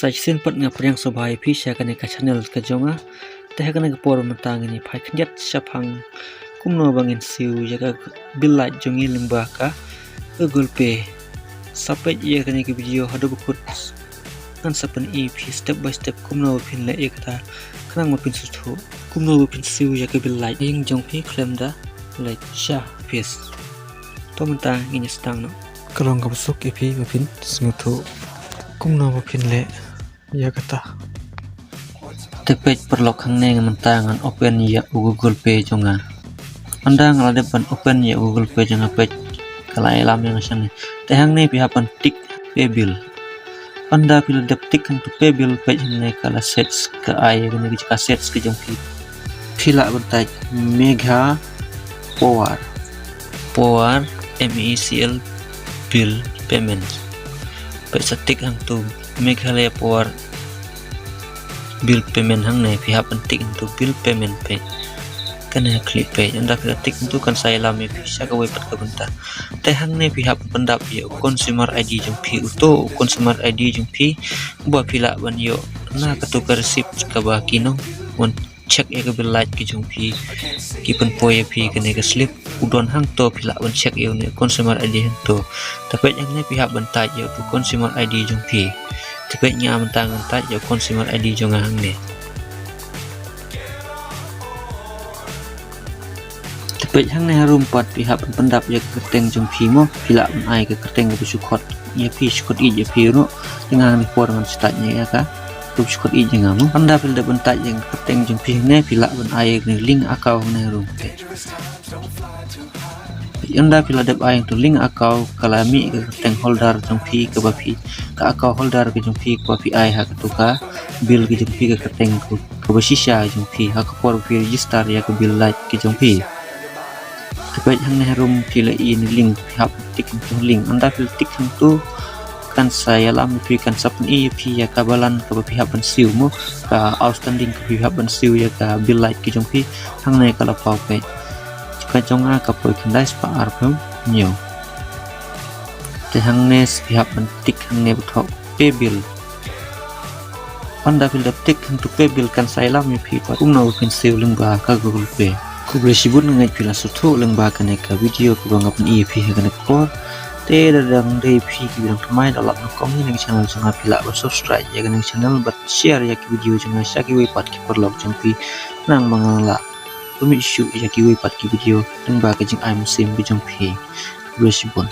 Sajsin pat nga priang sobhai phi sha kane ka channel ka jonga te ha kane ka por matang ni phai khnjat shaphang kumno bangin siu jaga bilai jongi limba ka Google Pay sapet ye kane ki video hadu bukut kan sapan e phi step by step kumno phin la ekta khrang ma phin su kumno phin siu jaga bilai ing jong phi klem da like sha phes to mata ngin stang no kalong ka busuk e phi ma phin smuthu kumno ma phin le yakata te page perlok khang ne ngan open ya Google Pay jonga anda ngalade pan open ya Google Pay jonga page kalai lam yang sang te hang ne pihak pan tik pay bill anda pila dep tik hang to pay bill page ne kala sets ke ai ne ka sets ke jong phila bantai mega power MECL bill payment page setik hang to Meghalaya Power bill payment hang ne pihak penting untuk bill payment pay kana klik pay anda ketik untuk kan saya lami bisa ka website ka benta te hang ne pihak pendap ya consumer ID jong pi uto consumer ID jong pi buat pila ban yo na ketukar receipt ka ba kino won check ya ka bill light ki jong pi ki pen poy pi kene ka slip udon hang to pila ban check yo ne consumer ID hang to tapi yang ne pihak benta ya tu consumer ID jong pi tapi nya mentang tak ya consumer ID jong hang ne tapi hang ne harum pat pihak pendap ya keteng jong pi mo pila ban ai ke keteng ke sukot ya pi sukot i ya pi no dengan ni por dengan statnya ya ka tu sukot i jeng amo anda pil da bentak yang keteng jong pi ne pila ban ai ne link akau ne harum anda pila dap ai tu link akau kalami ke keteng holder jong pi ke bapi ka akau holder ke jong pi ko pi ai ha ka tuka bill ke jong pi ke keteng ku ke basisha jong pi ha ka por pi register ya ke bill light ke jong pi tapi hang ne harum pila i ni link hap tik tu link anda pil tik tu kan saya lam pi kan sapun i pi ya kabalan ke pihak pensiu mo ka outstanding ke pihak pensiu ya ka bill light ke jong pi hang ne kala pau pe ka jonga ka poi kendai spa arpem nyo te hang ne pihak pentik hang ne betok pay bill anda pil tik tu pay bill kan saya lam pi pa kumno pensiu lengba ka Google Pay ku bersibun ngai pila sutu lengba kane ka video ku bangapan i pi kane por te dadang dei pi ki bilang thmai dalap no kom ni channel janga pila ba subscribe ya kane channel bat share ya ki video janga saki we pat ki perlok jang pi nang mangala tumi issue ya ki we pat ki video lengba ka jing ai musim bi jang pi bersibun